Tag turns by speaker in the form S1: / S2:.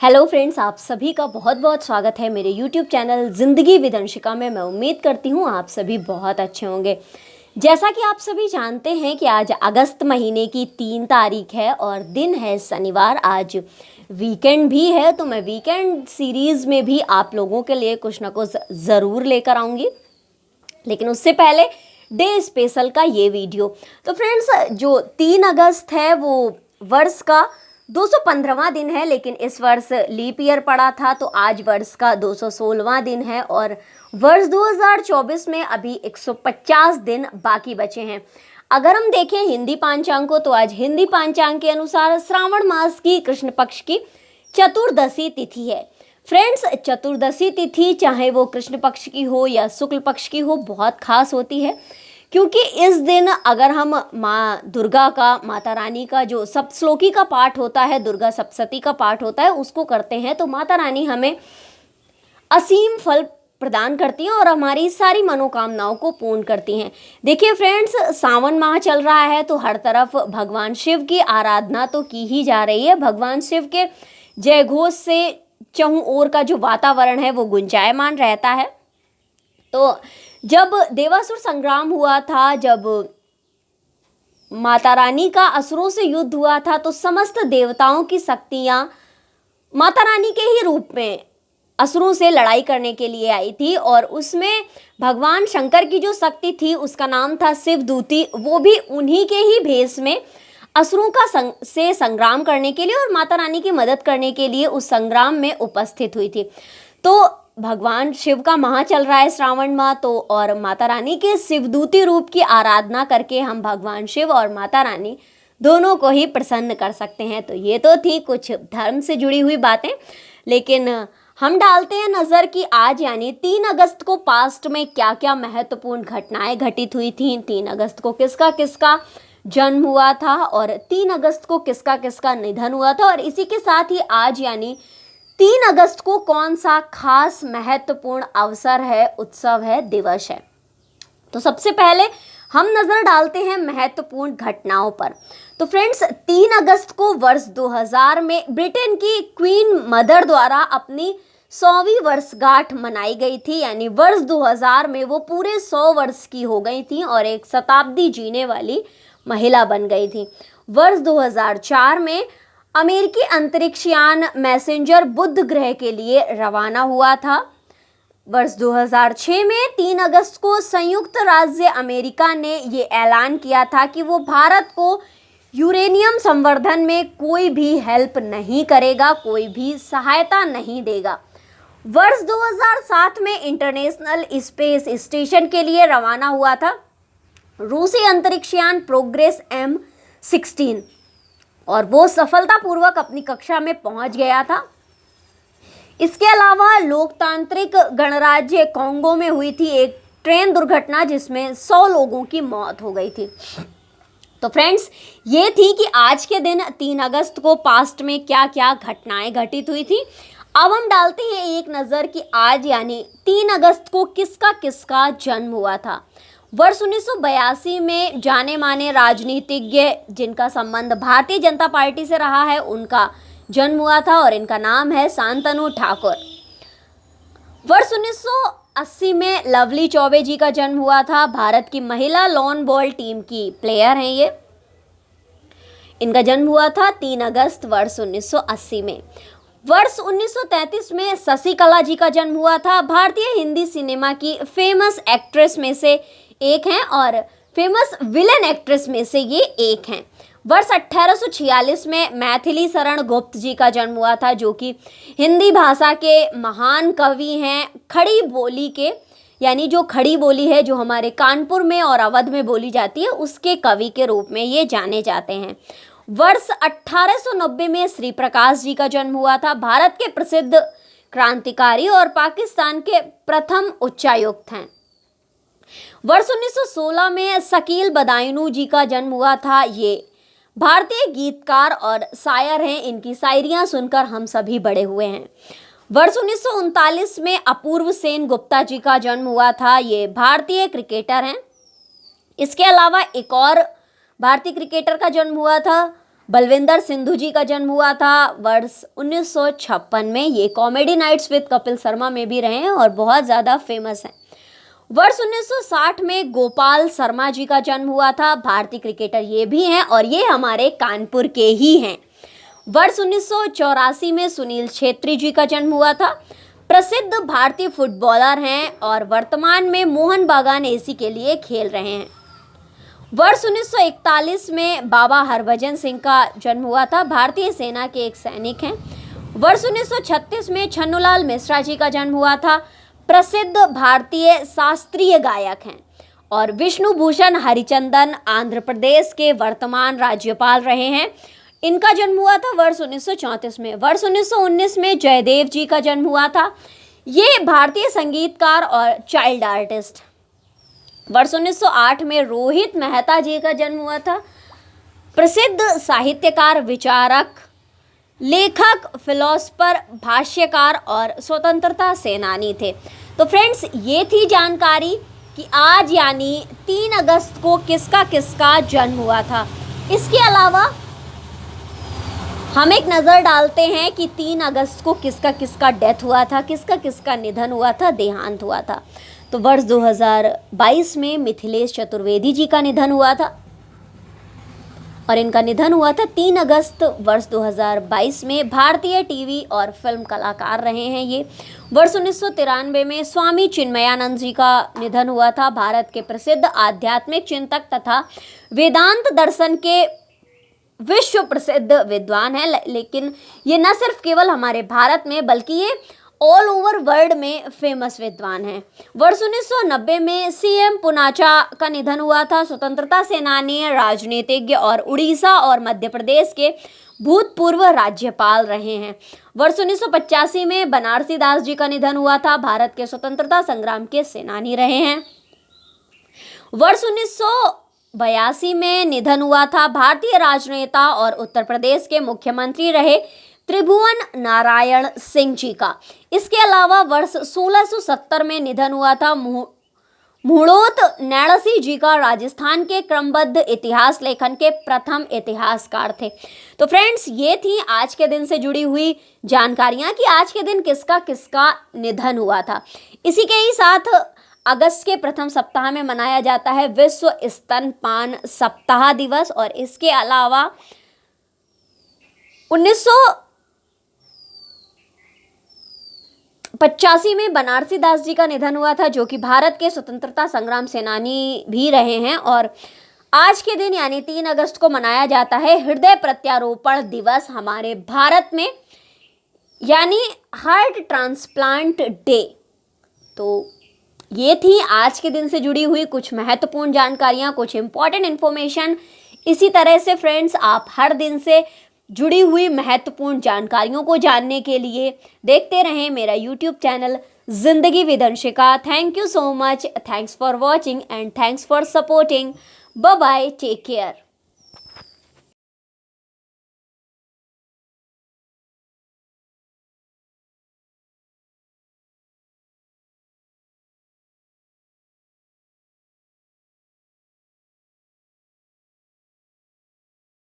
S1: Hello friends, आप सभी का बहुत बहुत स्वागत है मेरे यूट्यूब चैनल ज़िंदगी विद अंशिका में। मैं उम्मीद करती हूँ आप सभी बहुत अच्छे होंगे। जैसा कि आप सभी जानते हैं कि आज अगस्त महीने की 3 तारीख है और दिन है शनिवार। आज वीकेंड भी है, तो मैं वीकेंड सीरीज़ में भी आप लोगों के लिए कुछ ना कुछ ज़रूर लेकर आऊँगी। लेकिन उससे पहले डे स्पेशल का ये वीडियो। तो फ्रेंड्स, जो 3 अगस्त है वो वर्ष का 215वां दिन है, लेकिन इस वर्ष लीप ईयर पड़ा था, तो आज वर्ष का 216वां दिन है और वर्ष 2024 में अभी 150 दिन बाकी बचे हैं। अगर हम देखें हिंदी पांचांग को, तो आज हिंदी पांचांग के अनुसार श्रावण मास की कृष्ण पक्ष की चतुर्दशी तिथि है। फ्रेंड्स, चतुर्दशी तिथि चाहे वो कृष्ण पक्ष की हो या शुक्ल पक्ष की हो, बहुत खास होती है, क्योंकि इस दिन अगर हम माँ दुर्गा का, माता रानी का जो सप्तश्लोकी का पाठ होता है, दुर्गा सप्तशती का पाठ होता है, उसको करते हैं तो माता रानी हमें असीम फल प्रदान करती हैं और हमारी सारी मनोकामनाओं को पूर्ण करती हैं। देखिए फ्रेंड्स, सावन माह चल रहा है तो हर तरफ भगवान शिव की आराधना तो की ही जा रही है। भगवान शिव के जय घोष से चहुं ओर का जो वातावरण है वो गुंजायमान रहता है। तो जब देवासुर संग्राम हुआ था, जब माता रानी का असुरों से युद्ध हुआ था, तो समस्त देवताओं की शक्तियां माता रानी के ही रूप में असुरों से लड़ाई करने के लिए आई थी और उसमें भगवान शंकर की जो शक्ति थी उसका नाम था शिवदूती। वो भी उन्हीं के ही भेष में असुरों का से संग्राम करने के लिए और माता रानी की मदद करने के लिए उस संग्राम में उपस्थित हुई थी। तो भगवान शिव का माह चल रहा है श्रावण माह, तो और माता रानी के शिवदूती रूप की आराधना करके हम भगवान शिव और माता रानी दोनों को ही प्रसन्न कर सकते हैं। तो ये तो थी कुछ धर्म से जुड़ी हुई बातें, लेकिन हम डालते हैं नज़र कि आज यानी 3 अगस्त को पास्ट में क्या क्या महत्वपूर्ण घटनाएं घटित हुई थी। 3 अगस्त को किसका किसका जन्म हुआ था और 3 अगस्त को किसका किसका निधन हुआ था, और इसी के साथ ही आज यानी 3 अगस्त को कौन सा खास महत्वपूर्ण अवसर है, उत्सव है, दिवस है। तो सबसे पहले हम नज़र डालते हैं महत्वपूर्ण घटनाओं पर। तो फ्रेंड्स, 3 अगस्त को वर्ष 2000 में ब्रिटेन की क्वीन मदर द्वारा अपनी 100वीं वर्षगांठ मनाई गई थी। यानी वर्ष 2000 में वो पूरे 100 वर्ष की हो गई थी और एक शताब्दी जीने वाली महिला बन गई थी। वर्ष 2004 में अमेरिकी अंतरिक्षयान मैसेंजर बुध ग्रह के लिए रवाना हुआ था। वर्ष 2006 में 3 अगस्त को संयुक्त राज्य अमेरिका ने ये ऐलान किया था कि वो भारत को यूरेनियम संवर्धन में कोई भी हेल्प नहीं करेगा, कोई भी सहायता नहीं देगा। वर्ष 2007 में इंटरनेशनल स्पेस स्टेशन के लिए रवाना हुआ था रूसी अंतरिक्षयान प्रोग्रेस M16 और वो सफलतापूर्वक अपनी कक्षा में पहुंच गया था। इसके अलावा लोकतांत्रिक गणराज्य कोंगो में हुई थी एक ट्रेन दुर्घटना जिसमें 100 लोगों की मौत हो गई थी। तो फ्रेंड्स, ये थी कि आज के दिन 3 अगस्त को पास्ट में क्या क्या घटनाएं घटित हुई थी। अब हम डालते हैं एक नज़र कि आज यानी 3 अगस्त को किसका किसका जन्म हुआ था। वर्ष 1982 में जाने माने राजनीतिज्ञ जिनका संबंध भारतीय जनता पार्टी से रहा है, उनका जन्म हुआ था और इनका नाम है शांतनु ठाकुर। वर्ष 1980 में लवली चौबे जी का जन्म हुआ था। भारत की महिला लॉन बॉल टीम की प्लेयर हैं ये। इनका जन्म हुआ था 3 अगस्त वर्ष 1980 में। वर्ष 1933 में शशिकला जी का जन्म हुआ था। भारतीय हिंदी सिनेमा की फेमस एक्ट्रेस में से एक हैं और फेमस विलेन एक्ट्रेस में से ये एक हैं। वर्ष 1846 में मैथिली शरण गुप्त जी का जन्म हुआ था, जो कि हिंदी भाषा के महान कवि हैं। खड़ी बोली के, यानी जो खड़ी बोली है जो हमारे कानपुर में और अवध में बोली जाती है, उसके कवि के रूप में ये जाने जाते हैं। वर्ष 1890 में श्री प्रकाश जी का जन्म हुआ था। भारत के प्रसिद्ध क्रांतिकारी और पाकिस्तान के प्रथम उच्चायुक्त हैं। वर्ष 1916 में शकील बदायूं जी का जन्म हुआ था। ये भारतीय गीतकार और शायर हैं। इनकी शायरियां सुनकर हम सभी बड़े हुए हैं। वर्ष 1939 में अपूर्व सेन गुप्ता जी का जन्म हुआ था। ये भारतीय क्रिकेटर हैं। इसके अलावा एक और भारतीय क्रिकेटर का जन्म हुआ था बलविंदर सिंधु जी का जन्म हुआ था वर्ष 1956 में। ये comedy nights with Kapil Sharma में भी रहे हैं और बहुत ज़्यादा फेमस हैं। वर्ष 1960 में गोपाल शर्मा जी का जन्म हुआ था, भारतीय क्रिकेटर ये भी हैं और ये हमारे कानपुर के ही हैं। वर्ष 1984 में सुनील छेत्री जी का जन्म हुआ था, प्रसिद्ध भारतीय फुटबॉलर हैं और वर्तमान में मोहन बागान एसी के लिए खेल रहे हैं। वर्ष 1941 में बाबा हरभजन सिंह का जन्म हुआ था, भारतीय सेना के एक सैनिक हैं। वर्ष 1936 में छन्नूलाल मिश्रा जी का जन्म हुआ था, प्रसिद्ध भारतीय शास्त्रीय गायक हैं और विष्णु भूषण हरिचंदन आंध्र प्रदेश के वर्तमान राज्यपाल रहे हैं। इनका जन्म हुआ था वर्ष 1934 में। वर्ष 1919 में जयदेव जी का जन्म हुआ था, ये भारतीय संगीतकार और चाइल्ड आर्टिस्ट। वर्ष 1908 में रोहित मेहता जी का जन्म हुआ था, प्रसिद्ध साहित्यकार, विचारक, लेखक, फिलोसफर, भाष्यकार और स्वतंत्रता सेनानी थे। तो फ्रेंड्स, ये थी जानकारी कि आज यानी 3 अगस्त को किसका किसका जन्म हुआ था। इसके अलावा हम एक नज़र डालते हैं कि 3 अगस्त को किसका किसका डेथ हुआ था, किसका किसका निधन हुआ था, देहांत हुआ था। तो वर्ष 2022 में मिथिलेश चतुर्वेदी जी का निधन हुआ था और इनका निधन हुआ था 3 अगस्त वर्ष 2022 में। भारतीय टीवी और फिल्म कलाकार रहे हैं ये। वर्ष 1993 में स्वामी चिन्मयानंद जी का निधन हुआ था, भारत के प्रसिद्ध आध्यात्मिक चिंतक तथा वेदांत दर्शन के विश्व प्रसिद्ध विद्वान है। लेकिन ये न सिर्फ केवल हमारे भारत में बल्कि ये ऑल ओवर वर्ल्ड में फेमस विद्वान हैं। वर्ष 1990 में सीएम पुनाचा का निधन हुआ था, स्वतंत्रता सेनानी, राजनीतिज्ञ और उड़ीसा और मध्य प्रदेश के भूतपूर्व राज्यपाल रहे हैं। वर्ष 1985 में बनारसी दास जी का निधन हुआ था, भारत के स्वतंत्रता संग्राम के सेनानी रहे हैं। वर्ष 1982 में निधन हुआ था, भारतीय राजनेता और उत्तर प्रदेश के मुख्यमंत्री रहे त्रिभुवन नारायण सिंह जी का। इसके अलावा वर्ष 1670 में निधन हुआ था मुड़ोत नैणसी जी का, राजस्थान के क्रमबद्ध इतिहास लेखन के प्रथम इतिहासकार थे। तो फ्रेंड्स, ये थी आज के दिन से जुड़ी हुई जानकारियां कि आज के दिन किसका किसका निधन हुआ था। इसी के ही साथ अगस्त के प्रथम सप्ताह में मनाया जाता है विश्व स्तनपान सप्ताह दिवस और इसके अलावा 1985 में बनारसी दास जी का निधन हुआ था, जो कि भारत के स्वतंत्रता संग्राम सेनानी भी रहे हैं। और आज के दिन यानी 3 अगस्त को मनाया जाता है हृदय प्रत्यारोपण दिवस हमारे भारत में, यानी हार्ट ट्रांसप्लांट डे। तो ये थी आज के दिन से जुड़ी हुई कुछ महत्वपूर्ण जानकारियाँ, कुछ इंपॉर्टेंट इन्फॉर्मेशन। इसी तरह से फ्रेंड्स, आप हर दिन से जुड़ी हुई महत्वपूर्ण जानकारियों को जानने के लिए देखते रहें मेरा YouTube channel Zindagi with Anshika. Thank you so much, thanks for watching and thanks for supporting. Bye bye, take care.